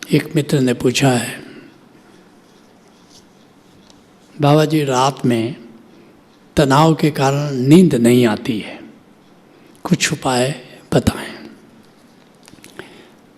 एक मित्र ने पूछा है, बाबा जी रात में तनाव के कारण नींद नहीं आती है, कुछ उपाय बताएं।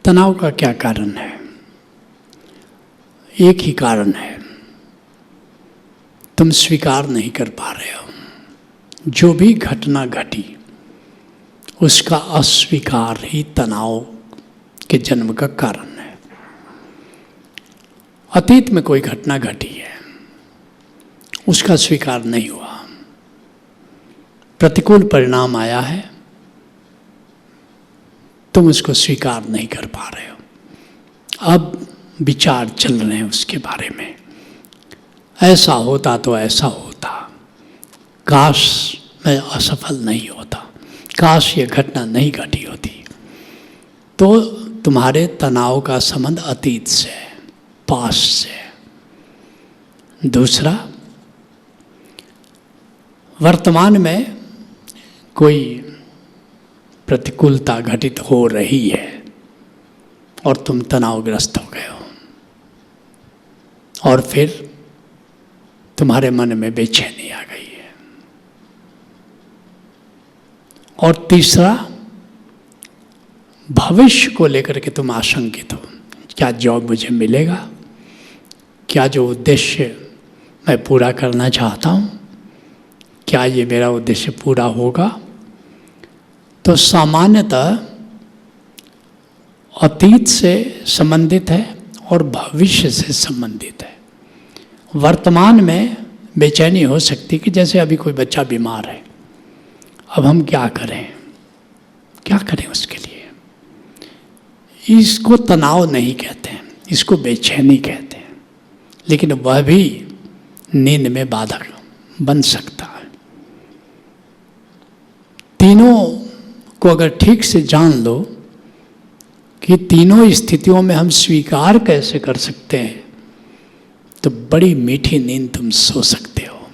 तनाव का क्या कारण है? एक ही कारण है, तुम स्वीकार नहीं कर पा रहे हो। जो भी घटना घटी उसका अस्वीकार ही तनाव के जन्म का कारण है। अतीत में कोई घटना घटी है, उसका स्वीकार नहीं हुआ, प्रतिकूल परिणाम आया है, तुम उसको स्वीकार नहीं कर पा रहे हो। अब विचार चल रहे हैं उसके बारे में, ऐसा होता तो ऐसा होता, काश मैं असफल नहीं होता, काश ये घटना नहीं घटी होती। तो तुम्हारे तनाव का संबंध अतीत से है, पास्ट से है। दूसरा, वर्तमान में कोई प्रतिकूलता घटित हो रही है और तुम तनावग्रस्त हो गए हो, और फिर तुम्हारे मन में बेचैनी आ गई है। और तीसरा, भविष्य को लेकर के तुम आशंकित हो, क्या जॉब मुझे मिलेगा, क्या जो उद्देश्य मैं पूरा करना चाहता हूँ, क्या ये मेरा उद्देश्य पूरा होगा। तो सामान्यतः अतीत से संबंधित है और भविष्य से संबंधित है। वर्तमान में बेचैनी हो सकती कि जैसे अभी कोई बच्चा बीमार है, अब हम क्या करें, क्या करें उसके लिए। इसको तनाव नहीं कहते हैं, इसको बेचैनी कहते हैं, लेकिन वह भी नींद में बाधक बन सकता है। तीनों को अगर ठीक से जान लो कि तीनों स्थितियों में हम स्वीकार कैसे कर सकते हैं, तो बड़ी मीठी नींद तुम सो सकते हो।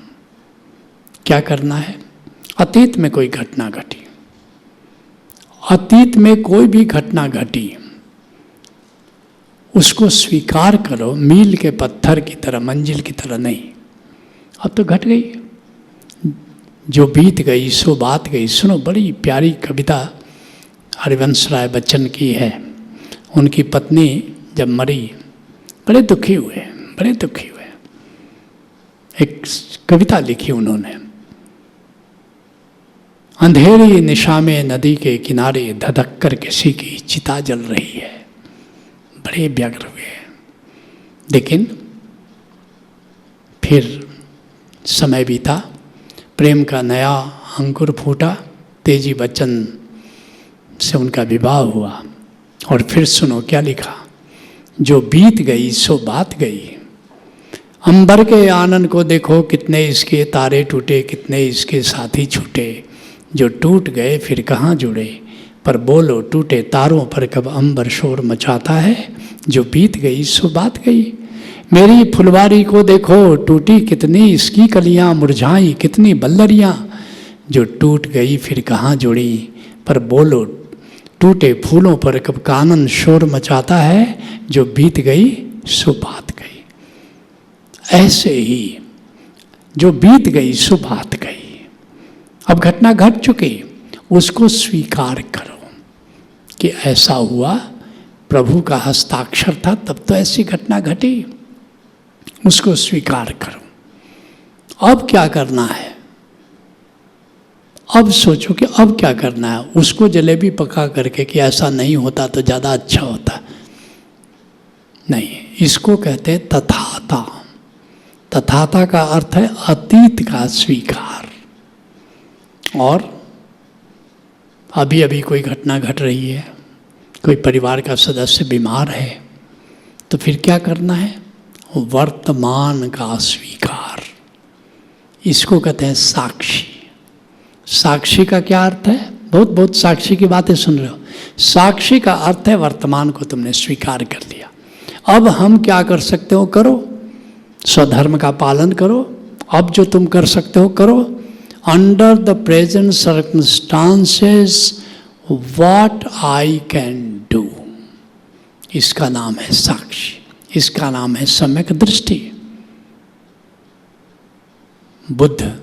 क्या करना है? अतीत में कोई घटना घटी, अतीत में कोई भी घटना घटी, उसको स्वीकार करो, मील के पत्थर की तरह, मंजिल की तरह नहीं। अब तो घट गई, जो बीत गई सो बात गई। सुनो, बड़ी प्यारी कविता हरिवंश राय बच्चन की है। उनकी पत्नी जब मरी, बड़े दुखी हुए, बड़े दुखी हुए। एक कविता लिखी उन्होंने, अंधेरी निशा में नदी के किनारे धधक कर किसी की चिता जल रही है। बड़े व्यग्र हुए, लेकिन फिर समय बीता, प्रेम का नया अंकुर फूटा, तेजी बच्चन से उनका विवाह हुआ। और फिर सुनो क्या लिखा, जो बीत गई सो बात गई, अंबर के आनंद को देखो, कितने इसके तारे टूटे, कितने इसके साथी छूटे, जो टूट गए फिर कहाँ जुड़े, पर बोलो टूटे तारों पर कब अंबर शोर मचाता है, जो बीत गई सो बात गई। मेरी फुलवारी को देखो, टूटी कितनी इसकी कलियां, मुरझाई कितनी बल्लरियां, जो टूट गई फिर कहाँ जुड़ी, पर बोलो टूटे फूलों पर कब कानन शोर मचाता है, जो बीत गई सो बात गई। ऐसे ही जो बीत गई सो बात गई, अब घटना घट चुकी, उसको स्वीकार करो कि ऐसा हुआ, प्रभु का हस्ताक्षर था तब तो ऐसी घटना घटी, उसको स्वीकार करो। अब क्या करना है? अब सोचो कि अब क्या करना है। उसको जलेबी पका करके कि ऐसा नहीं होता तो ज़्यादा अच्छा होता, नहीं, इसको कहते हैं तथाता। तथाता का अर्थ है अतीत का स्वीकार। और अभी अभी कोई घटना घट रही है, कोई परिवार का सदस्य बीमार है, तो फिर क्या करना है? वर्तमान का स्वीकार। इसको कहते हैं साक्षी। साक्षी का क्या अर्थ है? बहुत बहुत साक्षी की बातें सुन रहे हो। साक्षी का अर्थ है वर्तमान को तुमने स्वीकार कर लिया। अब हम क्या कर सकते हो करो, स्वधर्म का पालन करो। अब जो तुम कर सकते हो करो। Under the present circumstances what I can do, इसका नाम है साक्षी, इसका नाम है सम्यक दृष्टि। बुद्ध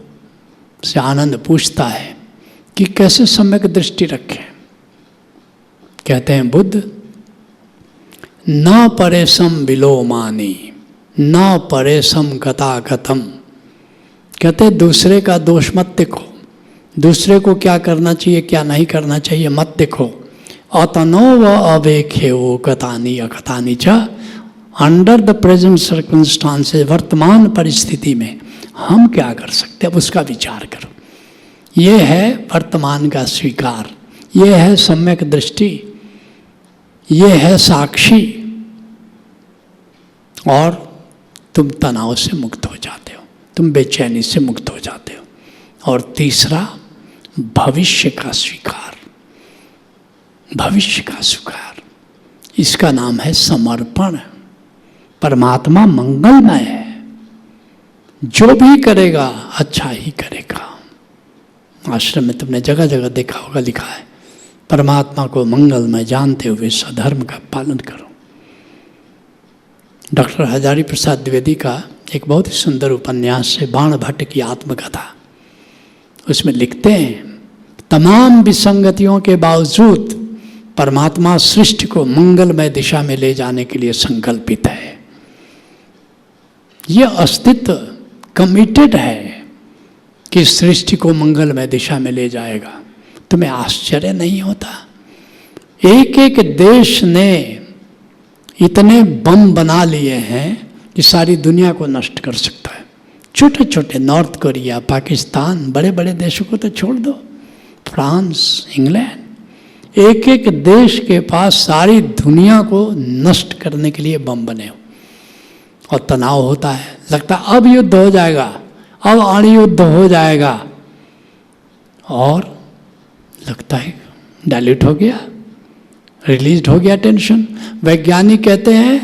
से आनंद पूछता है कि कैसे सम्यक दृष्टि रखें। कहते हैं बुद्ध, न परेशम विलोमानी न परेशम गतागतम। कहते दूसरे का दोष मत देखो, दूसरे को क्या करना चाहिए क्या नहीं करना चाहिए मत देखो। अतनो व अवेखे वो गतानी अगतानी च। अंडर द प्रेजेंट सर्कमस्टांसेस, वर्तमान परिस्थिति में हम क्या कर सकते हैं, अब उसका विचार करो। ये है वर्तमान का स्वीकार, ये है सम्यक दृष्टि, ये है साक्षी, और तुम तनाव से मुक्त हो जाते हो, तुम बेचैनी से मुक्त हो जाते हो। और तीसरा, भविष्य का स्वीकार, भविष्य का स्वीकार, इसका नाम है समर्पण। परमात्मा मंगलमय है, जो भी करेगा अच्छा ही करेगा। आश्रम में तुमने जगह जगह देखा होगा, लिखा है परमात्मा को मंगलमय जानते हुए स्वधर्म का पालन करो। डॉक्टर हजारी प्रसाद द्विवेदी का एक बहुत ही सुंदर उपन्यास है बाण भट्ट की आत्मकथा। उसमें लिखते हैं, तमाम विसंगतियों के बावजूद परमात्मा सृष्टि को मंगलमय दिशा में ले जाने के लिए संकल्पित है। यह अस्तित्व कमिटेड है कि सृष्टि को मंगलमय दिशा में ले जाएगा। तुम्हें आश्चर्य नहीं होता? एक एक देश ने इतने बम बना लिए हैं कि सारी दुनिया को नष्ट कर सकता है। छोटे छोटे, नॉर्थ कोरिया, पाकिस्तान, बड़े बड़े देशों को तो छोड़ दो, फ्रांस, इंग्लैंड, एक एक देश के पास सारी दुनिया को नष्ट करने के लिए बम बने हो। और तनाव होता है, लगता है अब युद्ध हो जाएगा, अब अणु युद्ध हो जाएगा, और लगता है डाइल्यूट हो गया, रिलीज हो गया टेंशन। वैज्ञानिक कहते हैं,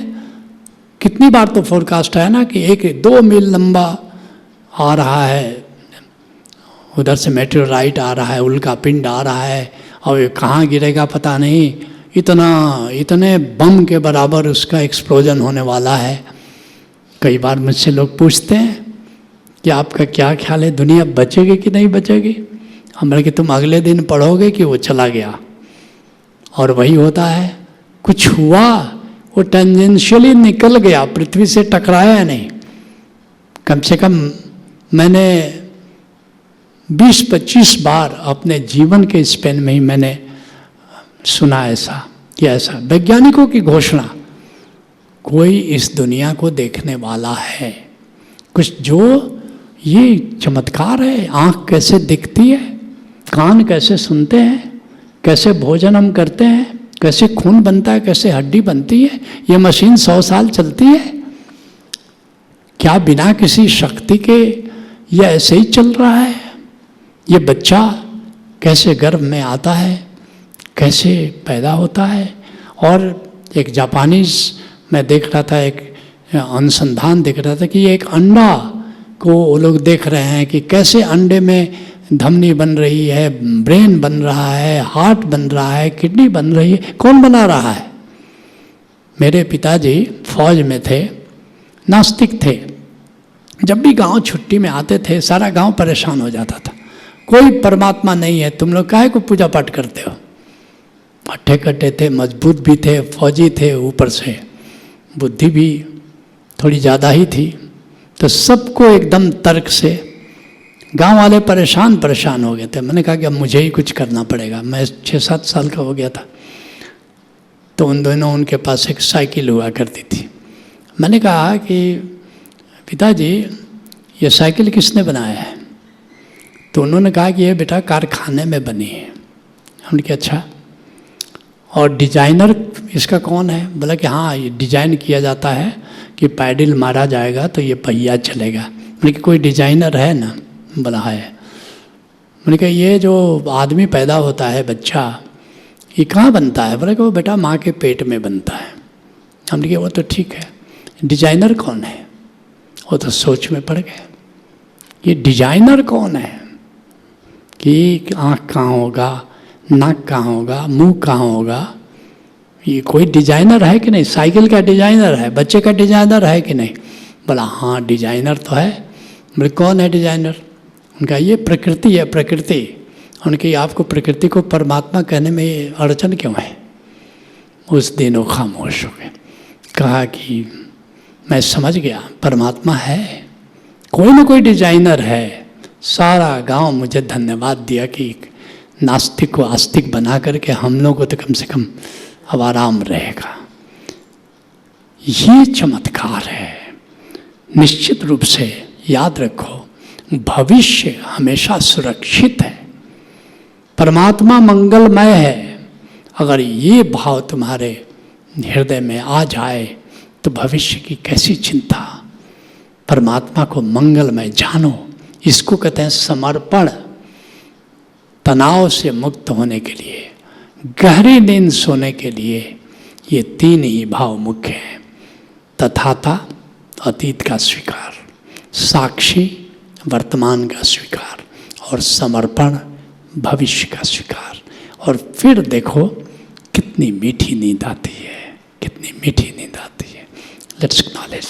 कितनी बार तो फोरकास्ट है ना कि 1-2 मील लंबा आ रहा है, उधर से मेटेओराइट आ रहा है, उल्का पिंड आ रहा है, और ये कहाँ गिरेगा पता नहीं, इतने बम के बराबर उसका एक्सप्लोजन होने वाला है। कई बार मुझसे लोग पूछते हैं कि आपका क्या ख्याल है, दुनिया बचेगी कि नहीं बचेगी? हमने कि तुम अगले दिन पढ़ोगे कि वो चला गया। और वही होता है, कुछ हुआ, वो टेंजेंशियली निकल गया, पृथ्वी से टकराया नहीं। कम से कम मैंने 20-25 बार अपने जीवन के स्पेन में ही मैंने सुना ऐसा कि ऐसा वैज्ञानिकों की घोषणा, कोई इस दुनिया को देखने वाला है, कुछ जो ये चमत्कार है। आँख कैसे दिखती है, कान कैसे सुनते हैं, कैसे भोजन हम करते हैं, कैसे खून बनता है, कैसे हड्डी बनती है, ये मशीन 100 साल चलती है क्या बिना किसी शक्ति के? ये ऐसे ही चल रहा है। ये बच्चा कैसे गर्भ में आता है, कैसे पैदा होता है। और एक जापानीज मैं देख रहा था, एक अनुसंधान देख रहा था कि ये एक अंडा को वो लोग देख रहे हैं कि कैसे अंडे में धमनी बन रही है, ब्रेन बन रहा है, हार्ट बन रहा है, किडनी बन रही है। कौन बना रहा है? मेरे पिताजी फौज में थे, नास्तिक थे। जब भी गांव छुट्टी में आते थे, सारा गांव परेशान हो जाता था, कोई परमात्मा नहीं है, तुम लोग काहे को पूजा पाठ करते हो? हट्टे कट्टे थे, मजबूत भी थे, फौजी थे, ऊपर से बुद्धि भी थोड़ी ज़्यादा ही थी। तो सबको एकदम तर्क से, गांव वाले परेशान हो गए थे। मैंने कहा कि अब मुझे ही कुछ करना पड़ेगा। मैं 6-7 साल का हो गया था। तो उन दोनों, उनके पास एक साइकिल हुआ करती थी। मैंने कहा कि पिताजी ये साइकिल किसने बनाया है? तो उन्होंने कहा कि ये बेटा कारखाने में बनी है। हमने कहा अच्छा, और डिजाइनर इसका कौन है? बोला कि हाँ, ये डिजाइन किया जाता है कि पैडल मारा जाएगा तो ये पहिया चलेगा। मैंने कहा कोई डिजाइनर है ना? बोला है। मैंने कहा ये जो आदमी पैदा होता है, बच्चा, ये कहाँ बनता है? बोला कि वो बेटा माँ के पेट में बनता है। हमने कहा वो तो ठीक है, डिजाइनर कौन है? वो तो सोच में पड़ गए, ये डिजाइनर कौन है कि आँख कहाँ होगा, नाक कहाँ होगा, मुंह कहाँ होगा, ये कोई डिजाइनर है कि नहीं, साइकिल का डिजाइनर है, बच्चे का डिजाइनर है कि नहीं? बोला हाँ डिजाइनर तो है। बोले कौन है डिजाइनर? उनका ये प्रकृति है, प्रकृति। उनकी आपको प्रकृति को परमात्मा कहने में अड़चन क्यों है? उस दिन वो खामोश हो गए। कहा कि मैं समझ गया परमात्मा है, कोई ना कोई डिजाइनर है। सारा गांव मुझे धन्यवाद दिया कि नास्तिक को आस्तिक बना करके हम लोग को तो कम से कम अब आराम रहेगा। ये चमत्कार है। निश्चित रूप से याद रखो, भविष्य हमेशा सुरक्षित है, परमात्मा मंगलमय है। अगर ये भाव तुम्हारे हृदय में आ जाए तो भविष्य की कैसी चिंता। परमात्मा को मंगलमय जानो, इसको कहते हैं समर्पण। तनाव से मुक्त होने के लिए, गहरी नींद सोने के लिए ये तीन ही भाव मुख्य हैं। तथाता अतीत का स्वीकार, साक्षी वर्तमान का स्वीकार, और समर्पण भविष्य का स्वीकार। और फिर देखो कितनी मीठी नींद आती है, कितनी मीठी नींद आती है। Let's acknowledge.